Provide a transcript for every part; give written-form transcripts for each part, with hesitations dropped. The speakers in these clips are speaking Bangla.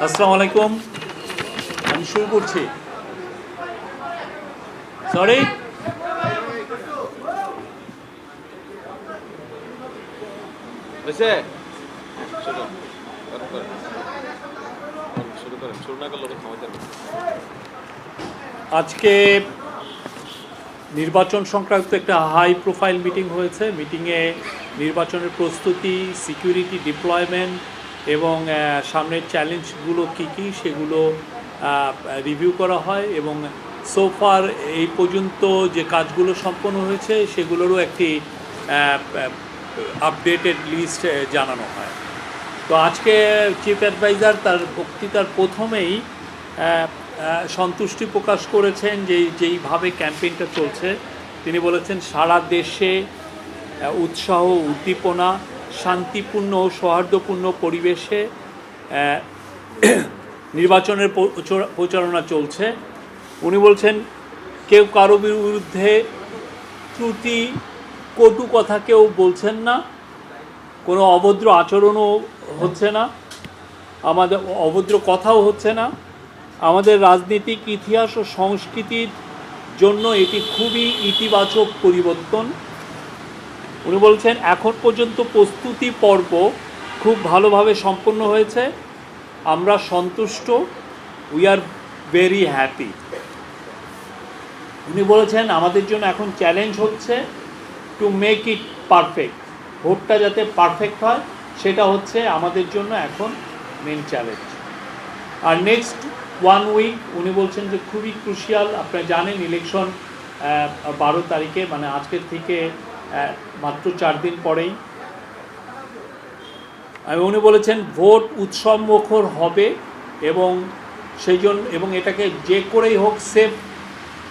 আসসালামু আলাইকুম। আমি শুরু করছি। সরি, হয়েছে? শুরু করেন, করেন। শুরু করেন, শুরু না করলে ক্ষমতা নেই। আজকে নির্বাচন সংক্রান্ত একটা হাই প্রোফাইল মিটিং হয়েছে। মিটিংয়ে নির্বাচনের প্রস্তুতি, সিকিউরিটি ডিপ্লয়মেন্ট এবং সামনের চ্যালেঞ্জগুলো কী কী সেগুলো রিভিউ করা হয় এবং সোফার এই পর্যন্ত যে কাজগুলো সম্পন্ন হয়েছে সেগুলোরও একটি আপডেটেড লিস্ট জানানো হয়। তো আজকে চিফ অ্যাডভাইজার তার বক্তৃতার প্রথমেই সন্তুষ্টি প্রকাশ করেছেন যেইভাবে ক্যাম্পেইনটা চলছে। তিনি বলেছেন সারা দেশে উৎসাহ, উদ্দীপনা, শান্তিপূর্ণ ও সৌহার্দ্যপূর্ণ পরিবেশে নির্বাচনের প্রচারণা চলছে। উনি বলছেন কেউ কারো বিরুদ্ধে ত্রুটি, কটু কথা কেউ বলছেন না, কোনো অভদ্র আচরণও হচ্ছে না, আমাদের অভদ্র কথাও হচ্ছে না। আমাদের রাজনৈতিক ইতিহাস ও সংস্কৃতির জন্য এটি খুবই ইতিবাচক পরিবর্তন। উনি বলছেন এখন পর্যন্ত প্রস্তুতি পর্ব খুব ভালোভাবে সম্পন্ন হয়েছে, আমরা সন্তুষ্ট, উই আর ভেরি হ্যাপি। উনি বলেছেন আমাদের জন্য এখন চ্যালেঞ্জ হচ্ছে টু মেক ইট পারফেক্ট। ভোটটা যাতে পারফেক্ট হয় সেটা হচ্ছে আমাদের জন্য এখন মেন চ্যালেঞ্জ। আর নেক্সট 1 উইক উনি বলছেন যে খুবই ক্রুশিয়াল। আপনারা জানেন ইলেকশন 12 তারিখে, মানে আজকের থেকে মাত্র 4 দিন পরেই। উনি বলেছেন ভোট উৎসব মুখর হবে এবং সেই জন্য এবং এটাকে যে করেই হোক সেফ,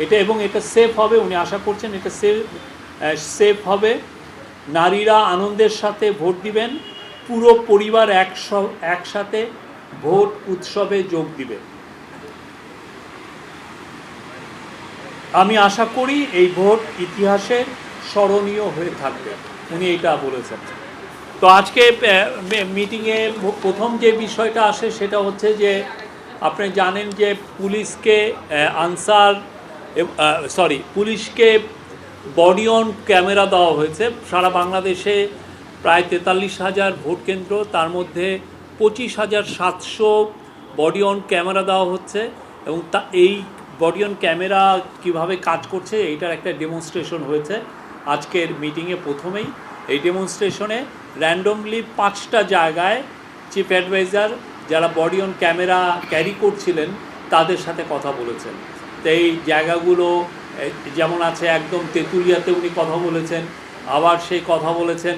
এটা সেফ হবে। উনি আশা করছেন এটা সেফ হবে। নারীরা আনন্দের সাথে ভোট দিবেন, পুরো পরিবার একসাথে ভোট উৎসবে যোগ দিবে। আমি আশা করি এই ভোট ইতিহাসে স্মরণীয় হয়ে থাকবে, উনি এটা বলেছেন। তো আজকে মিটিংয়ে প্রথম যে বিষয়টা আসে সেটা হচ্ছে যে আপনি জানেন যে পুলিশকে বডি অন ক্যামেরা দেওয়া হয়েছে। সারা বাংলাদেশে প্রায় 43,000 ভোট কেন্দ্র, তার মধ্যে 25,700 বডি অন ক্যামেরা দেওয়া হচ্ছে এবং এই বডি অন ক্যামেরা কীভাবে কাজ করছে এইটার একটা ডেমনস্ট্রেশন হয়েছে আজকের মিটিংয়ে। প্রথমেই এই ডেমনস্ট্রেশনে র্যান্ডমলি 5টা জায়গায় চিফ অ্যাডভাইজার যারা বডি অন ক্যামেরা ক্যারি করছিলেন তাদের সাথে কথা বলেছেন। তো এই জায়গাগুলো যেমন আছে একদম তেঁতুলিয়াতে উনি কথা বলেছেন, আবার সেই কথা বলেছেন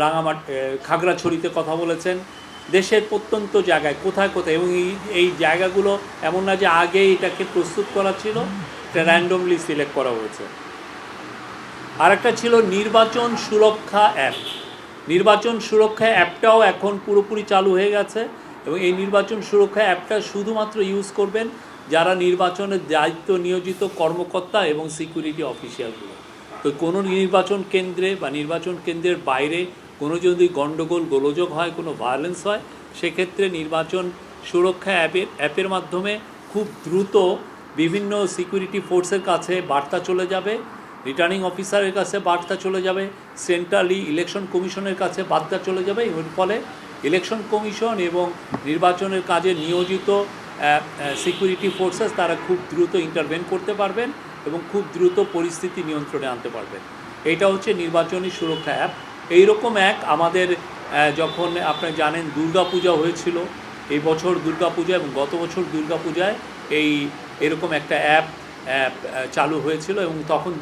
রাঙামাটি, খাগড়াছড়িতে কথা বলেছেন। দেশের প্রত্যন্ত জায়গায় কোথায় কোথায়, এবং এই জায়গাগুলো এমন না যে আগে এটাকে প্রস্তুত করা ছিল, এটা র্যান্ডমলি সিলেক্ট করা হয়েছে। আরেকটা ছিল নির্বাচন সুরক্ষা অ্যাপ। নির্বাচন সুরক্ষা অ্যাপটাও এখন পুরোপুরি চালু হয়ে গেছে এবং এই নির্বাচন সুরক্ষা অ্যাপটা শুধুমাত্র ইউজ করবেন যারা নির্বাচনের দায়িত্ব নিয়োজিত কর্মকর্তা এবং সিকিউরিটি অফিসিয়ালগুলো। তো কোনো নির্বাচন কেন্দ্রে বা নির্বাচন কেন্দ্রের বাইরে কোনো যদি গণ্ডগোল গোলযোগ হয়, কোনো ভায়োলেন্স হয়, সেক্ষেত্রে নির্বাচন সুরক্ষা অ্যাপের মাধ্যমে খুব দ্রুত বিভিন্ন সিকিউরিটি ফোর্সের কাছে বার্তা চলে যাবে, রিটার্নিং অফিসারের কাছে বার্তা চলে যাবে, সেন্ট্রালি ইলেকশন কমিশনের কাছে বার্তা চলে যাবে। এর ফলে ইলেকশন কমিশন এবং নির্বাচনের কাজে নিয়োজিত সিকিউরিটি ফোর্সেস তারা খুব দ্রুত ইন্টারভেন করতে পারবেন এবং খুব দ্রুত পরিস্থিতি নিয়ন্ত্রণে আনতে পারবেন। এইটা হচ্ছে নির্বাচনী সুরক্ষা অ্যাপ। এইরকম আমাদের যখন আপনি জানেন দুর্গাপূজা হয়েছিল, এই বছর দুর্গাপূজা এবং গত বছর দুর্গাপূজায় এরকম একটা অ্যাপ চালু হয়েছিল এবং তখন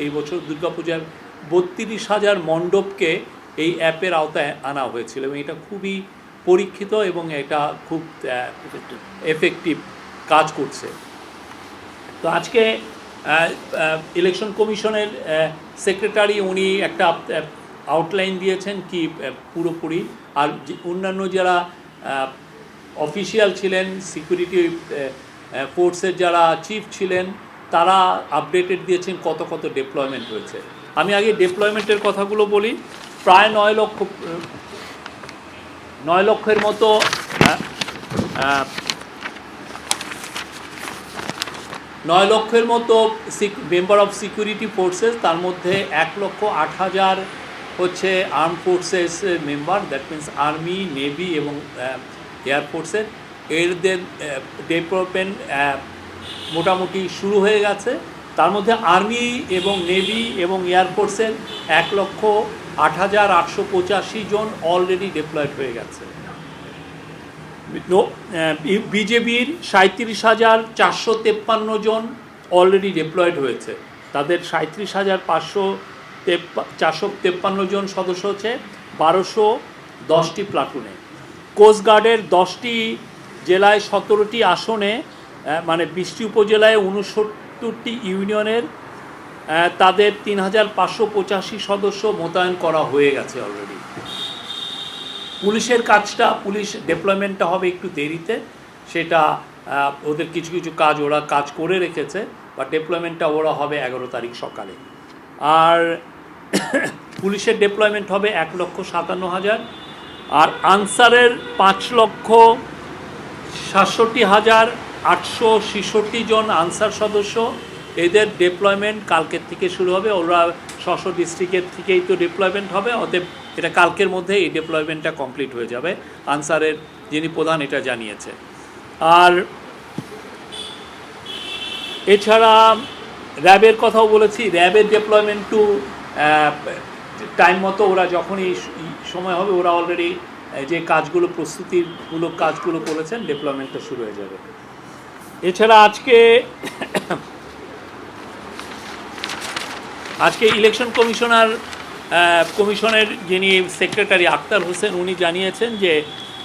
এই বছর দুর্গাপূজার 32,000 মণ্ডপকে এই অ্যাপের আওতায় আনা হয়েছিল এবং এটা খুবই পরীক্ষিত এবং এটা খুব এফেক্টিভ কাজ করছে। তো আজকে ইলেকশন কমিশনের সেক্রেটারি উনি একটা আউটলাইন দিয়েছেন কি পুরোপুরি, আর অন্যান্য যারা অফিসিয়াল ছিলেন, সিকিউরিটি ফোর্সের যারা চিফ ছিলেন, তারা আপডেটেড দিয়েছেন কত কত ডিপ্লয়মেন্ট হয়েছে। আমি আগে ডিপ্লয়মেন্টের কথাগুলো বলি। প্রায় 9 লক্ষ 9 লক্ষের মতো 9 লক্ষের মতো মেম্বার অফ সিকিউরিটি ফোর্সেস, তার মধ্যে 1,08,000 হচ্ছে arm forces member, that means army, navy এবং এয়ারফোর্সের। এদের ডেভেলপমেন্ট মোটামুটি শুরু হয়ে গেছে। তার মধ্যে আর্মি এবং নেভি এবং এয়ারফোর্সের 1,08,885 জন অলরেডি ডিপ্লয়েড হয়ে গেছে। বিজেপির 37,453 জন অলরেডি ডিপ্লয়েড হয়েছে। তাদের 37,453 জন সদস্য হচ্ছে 1210টি প্লাটুনে। কোস্টগার্ডের 10টি জেলায় 17টি আসনে, মানে 20টি উপজেলায় 69টি ইউনিয়নের তাদের 3,585 সদস্য মোতায়েন করা হয়ে গেছে অলরেডি। পুলিশের কাজটা, পুলিশ ডেপ্লয়মেন্টটা হবে একটু দেরিতে, সেটা ওদের কিছু কিছু কাজ ওরা কাজ করে রেখেছে, বা ডেপ্লয়মেন্টটা ওরা হবে 11 তারিখ সকালে। আর পুলিশের ডেপ্লয়মেন্ট হবে 1,57,000। আর আনসারের 5,67,866 জন আনসার সদস্য, এদের ডেপ্লয়মেন্ট কালকের থেকে শুরু হবে। ওরা স্ব ডিস্ট্রিক্টের থেকেই তো ডেপ্লয়মেন্ট হবে, অতএব এটা কালকের মধ্যে এই ডেপ্লয়মেন্টটা কমপ্লিট হয়ে যাবে, আনসারের যিনি প্রধান এটা জানিয়েছে। আর এছাড়া র্যাবের কথাও বলেছি, র্যাবের ডেপ্লয়মেন্ট টু টাইম মতো ওরা যখনই সময় হবে, ওরা অলরেডি যে কাজগুলো প্রস্তুতিমূলক কাজগুলো করেছেন, ডেপ্লয়মেন্টটা শুরু হয়ে যাবে। এছাড়া আজকে ইলেকশন কমিশনের যিনি সেক্রেটারি আক্তার হোসেন, উনি জানিয়েছেন যে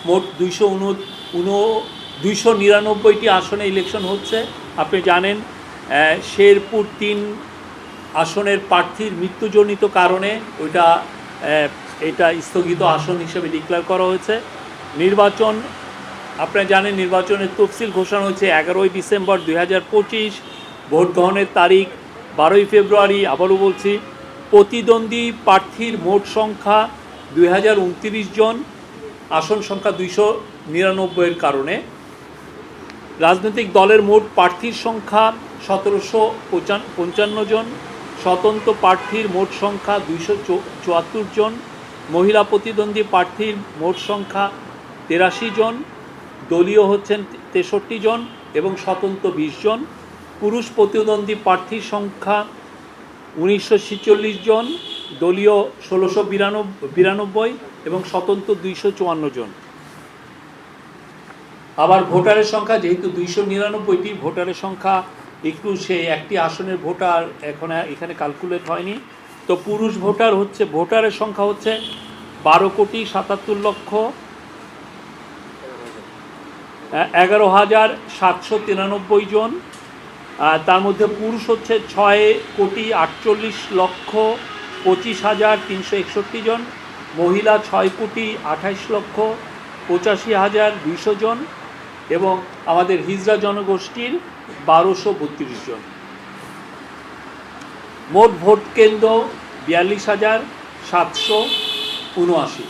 মোট 299টি আসনে ইলেকশন হচ্ছে। আপনি জানেন শেরপুর 3 আসনের প্রার্থীর মৃত্যুজনিত কারণে এটা স্থগিত আসন হিসেবে ডিক্লেয়ার করা হয়েছে। নির্বাচন, আপনারা জানেন নির্বাচনের তফসিল ঘোষণা হয়েছে 11ই ডিসেম্বর 2025। ভোট গ্রহণের তারিখ 12ই ফেব্রুয়ারি। আবারও বলছি, প্রতিদ্বন্দ্বী প্রার্থীর মোট সংখ্যা 2029 জন, আসন সংখ্যা 299-এর কারণে। রাজনৈতিক দলের মোট প্রার্থীর সংখ্যা 1,755 জন, স্বতন্ত্র প্রার্থীর মোট সংখ্যা 274 জন, মহিলা প্রতিদ্বন্দ্বী প্রার্থীর মোট সংখ্যা 83 জন, দলীয় হচ্ছেন 63 জন এবং স্বতন্ত্র 20 জন। পুরুষ প্রতিদ্বন্দ্বী প্রার্থীর সংখ্যা 1946 জন, দলীয় 1692 এবং স্বতন্ত্র 254 জন। আবার ভোটারের সংখ্যা যেহেতু 299টি, ভোটারের সংখ্যা একটু সেই একটি আসনের ভোটার এখানে ক্যালকুলেট হয়নি। তো পুরুষ ভোটারের সংখ্যা হচ্ছে 12,77,11,793 জন। তার মধ্যে পুরুষ হচ্ছে 6,28,25,361 জন, মহিলা 6,28,85,82 জন এবং আমাদের হিজড়া জনগোষ্ঠীর 1,232 জন। মোট ভোট কেন্দ্র 42,779।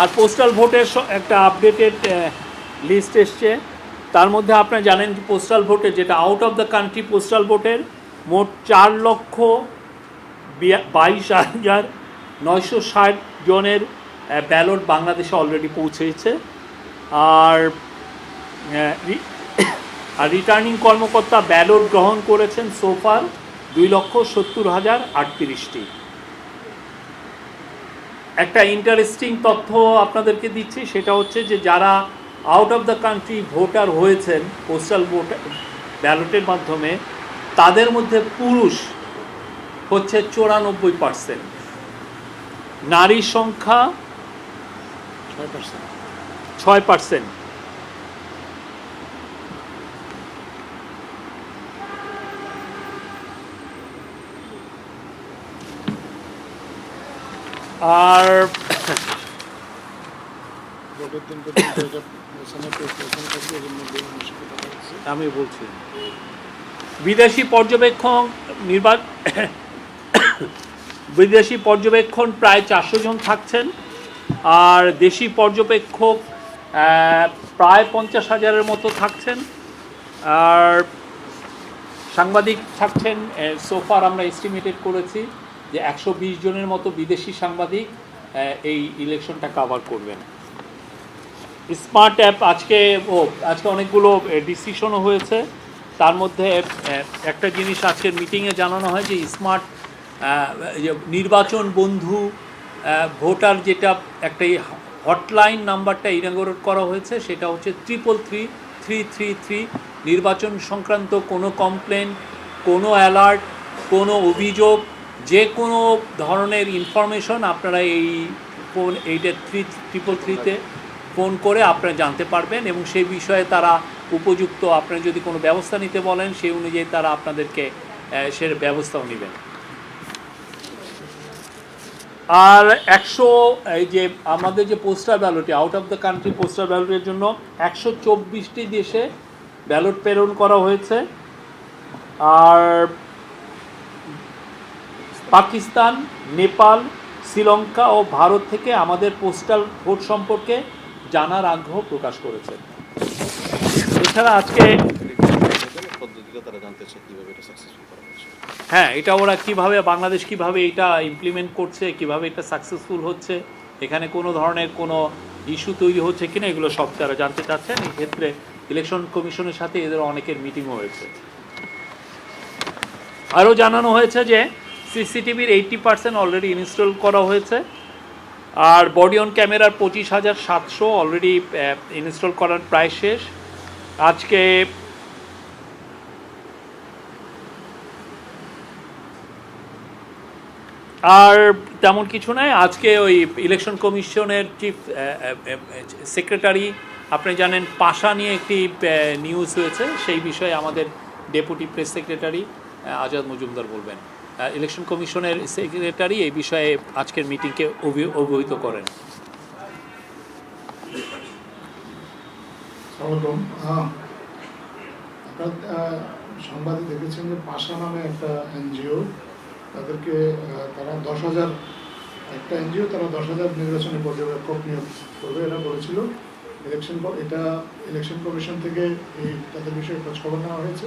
আর পোস্টাল ভোটের একটা আপডেটেড লিস্ট এসছে। তার মধ্যে আপনারা জানেন পোস্টাল ভোটের, যেটা out of the country postal ভোটের মোট 4,22,960 জনের ব্যালট বাংলাদেশে অলরেডি পৌঁছেছে। আর রিটার্নিং কর্মকর্তা ব্যালট গ্রহণ করেছেন সোফার 2,70,038টি। একটা ইন্টারেস্টিং তথ্য আপনাদেরকে দিচ্ছি, সেটা হচ্ছে যে যারা out of the country voter হয়েছেন পোস্টাল ভোট ব্যালটের মাধ্যমে, তাদের মধ্যে পুরুষ হচ্ছে 94%, নারীর সংখ্যা 6%। আর আমি বলছি বিদেশি পর্যবেক্ষক বিদেশি পর্যবেক্ষণ প্রায় 400 জন থাকছেন, আর দেশি পর্যবেক্ষক প্রায় 50,000-এর মতো থাকছেন, আর সাংবাদিক থাকছেন সোফার আমরা এস্টিমেটেড করেছি যে 120 জনের মতো বিদেশি সাংবাদিক এই ইলেকশনটা কভার করবেন। স্মার্ট অ্যাপ আজকে অনেকগুলো ডিসিশনও হয়েছে, তার মধ্যে একটা জিনিস আজকের মিটিংয়ে জানানো হয় যে স্মার্ট নির্বাচন বন্ধু ভোটার যেটা একটা হটলাইন নাম্বারটা ইনাগরেট করা হয়েছে, সেটা হচ্ছে 333-333। নির্বাচন সংক্রান্ত কোনো কমপ্লেন, কোনো অ্যালার্ট, কোনো অভিযোগ, যে কোনো ধরনের ইনফরমেশন আপনারা এই ফোন 333-তে ফোন করে আপনারা জানতে পারবেন, এবং সেই বিষয়ে তারা উপযুক্ত, আপনারা যদি কোনো ব্যবস্থা নিতে বলেন সেই অনুযায়ী তারা আপনাদেরকে সে ব্যবস্থাও নেবেন। আর এই যে আমাদের যে পোস্টাল ব্যালটে out of the country postal ব্যালটের জন্য 124টি দেশে ব্যালট প্রেরণ করা হয়েছে, আর পাকিস্তান, নেপাল, শ্রীলঙ্কা ও ভারত থেকে আমাদের পোস্টাল ভোট সম্পর্কে জানার আগ্রহ প্রকাশ করেছে। এছাড়া আজকে পদ্ধতিটা তারা জানতে চায় কিভাবে এটা সাকসেসফুল করা হচ্ছে। হ্যাঁ, এটা ওরা কিভাবে বাংলাদেশ কিভাবে এটা ইমপ্লিমেন্ট করছে, কিভাবে এটা সাকসেসফুল হচ্ছে, এখানে কোনো ধরনের কোনো ইস্যু তৈরি হচ্ছে কিনা, এগুলো সব তারা জানতে চাচ্ছেন। এই ক্ষেত্রে ইলেকশন কমিশনের সাথে এদের অনেকের মিটিংও হয়েছে। আরও জানানো হয়েছে যে সিসিটিভির 80% অলরেডি ইনস্টল করা হয়েছে, আর বডি অন ক্যামেরার 25,700 অলরেডি ইনস্টল করার প্রায় শেষ। আজকে আর তেমন কিছু নাই। আজকে ওই ইলেকশন কমিশনের চিফ সেক্রেটারি, আপনি জানেন পাশা নিয়ে একটি নিউজ হয়েছে, সেই বিষয়ে আমাদের deputy press secretary Azad Majumdar বলবেন। ইলেকশন কমিশনের সেক্রেটারি এই বিষয়ে আজকের মিটিংকে অবহিত করেন। সংবাদে দেখেছেন যে পাশা নামে একটা এনজিও, তাদেরকে তারা 10,000 একটা এনজিও তারা 10,000 নির্বাচনী পর্যবেক্ষক নিয়োগ করবে এটা বলেছিল। এটা ইলেকশন কমিশন থেকে তাদের বিষয়ে খোঁজখবর নেওয়া হয়েছে।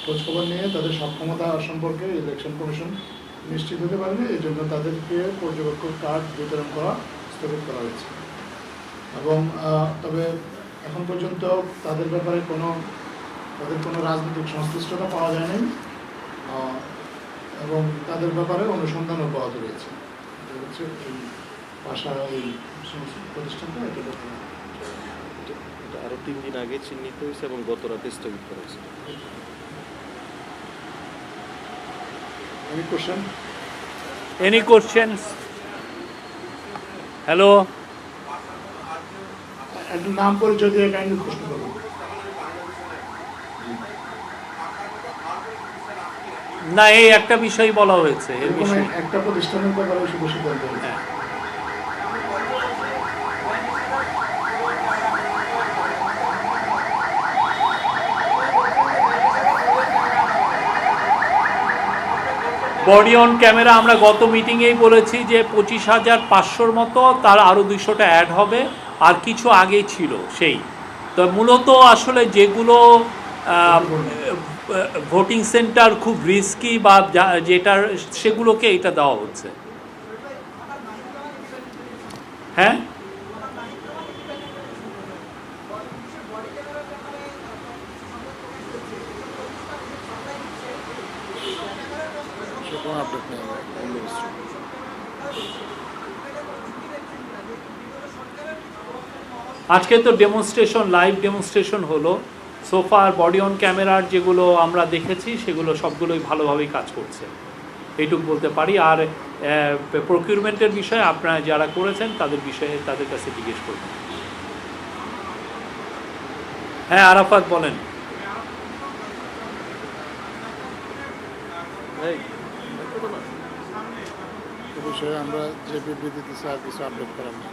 খোঁজখবর নিয়ে তাদের সক্ষমতা সম্পর্কে ইলেকশন কমিশন নিশ্চিত হতে পারবে, এই জন্য তাদেরকে পর্যবেক্ষক কার্ড বিতরণ করা স্থগিত করা হয়েছে। এবং তবে এখন পর্যন্ত তাদের ব্যাপারে কোনো রাজনৈতিক সংশ্লিষ্টতা পাওয়া যায়নি, এবং তাদের ব্যাপারে অনুসন্ধান অব্যাহত রয়েছে। এটা হচ্ছে এই ভাষা এই প্রতিষ্ঠানটা এটা আরও 3 দিন আগে চিহ্নিত হয়েছে এবং গত রাতে স্থগিত করা হয়েছে। Any question? Any questions? Hello, একটু নাম পরিচয় দিয়ে কাইন্ডলি প্রশ্ন করবো। না, এই একটা বিষয় বলা হয়েছে, এর বিষয়ে একটা প্রতিষ্ঠানের ব্যাপারে শুধু সিদ্ধান্ত হয়েছে। বডি অন ক্যামেরা আমরা গত মিটিংয়েই বলেছি যে 25,500-র মতো, তার আরও 200টা অ্যাড হবে, আর কিছু আগেই ছিল সেই। তো মূলত আসলে যেগুলো ভোটিং সেন্টার খুব রিস্কি বা যেটার, সেগুলোকে এটা দেওয়া হচ্ছে। হ্যাঁ, কোনো আপডেট নেই। আজকে তো ডেমনস্ট্রেশন, লাইভ ডেমনস্ট্রেশন হলো। সোফার বডি অন ক্যামেরার যেগুলো আমরা দেখেছি সেগুলো সবগুলোই ভালোভাবেই কাজ করছে, এইটুকু বলতে পারি। আর প্রকিউরমেন্টের বিষয়ে আপনারা যারা করেছেন তাদের বিষয়ে তাদের কাছে জিজ্ঞেস করবেন। হ্যাঁ, আরাফাত বলেন। বিষয়ে আমরা যে বিবৃতি দিচ্ছি আর কিছু আপডেট করার নেই।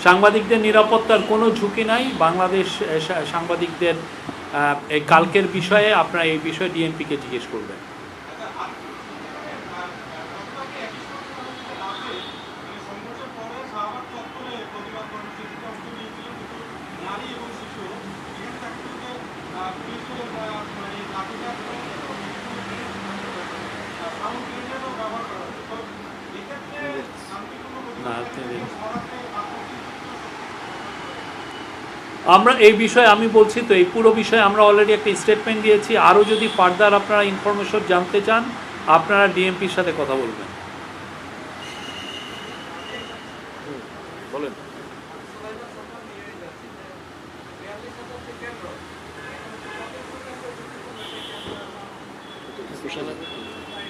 সাংবাদিকদের নিরাপত্তার কোনো ঝুঁকি নাই। বাংলাদেশ সাংবাদিকদের এই কালকের বিষয়ে আপনারা এই বিষয়ে ডিএমপিকে জিজ্ঞেস করবেন। আমরা এই বিষয়ে আমি বলছি তো, এই পুরো বিষয়ে আমরা অলরেডি একটা স্টেটমেন্ট দিয়েছি। আরও যদি ফার্দার আপনারা ইনফরমেশন জানতে চান আপনারা ডিএমপির সাথে কথা বলবেন। বলেন।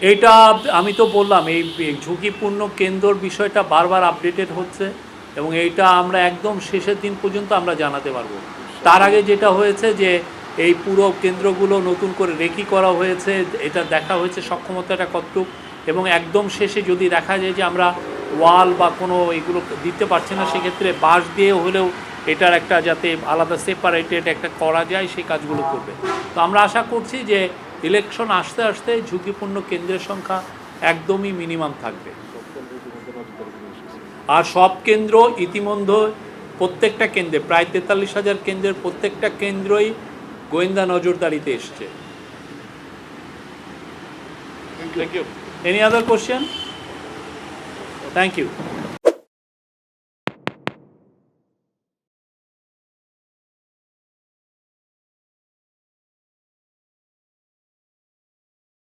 এইটা আমি তো বললাম, এই ঝুঁকিপূর্ণ কেন্দ্রর বিষয়টা বারবার আপডেটেড হচ্ছে এবং এইটা আমরা একদম শেষের দিন পর্যন্ত আমরা জানাতে পারবো। তার আগে যেটা হয়েছে যে এই পুরো কেন্দ্রগুলো নতুন করে রেকি করা হয়েছে, এটা দেখা হয়েছে সক্ষমতাটা কতটুক, এবং একদম শেষে যদি দেখা যায় যে আমরা ওয়াল বা কোনো এগুলো দিতে পারছি না, সেক্ষেত্রে বাঁশ দিয়ে হলেও এটার একটা যাতে আলাদা সেপারেটেড একটা করা যায় সেই কাজগুলো করবে। তো আমরা আশা করছি যে ইলেকশন আসতে আসতে ঝুঁকিপূর্ণ কেন্দ্রের সংখ্যা একদমই মিনিমাম থাকবে। আর সব কেন্দ্র ইতিমধ্যে প্রত্যেকটা কেন্দ্রে প্রায় 43,000 কেন্দ্রের প্রত্যেকটা কেন্দ্রই গোয়েন্দা নজরদারিতে এসছে। Thank you. Any other question? Thank you.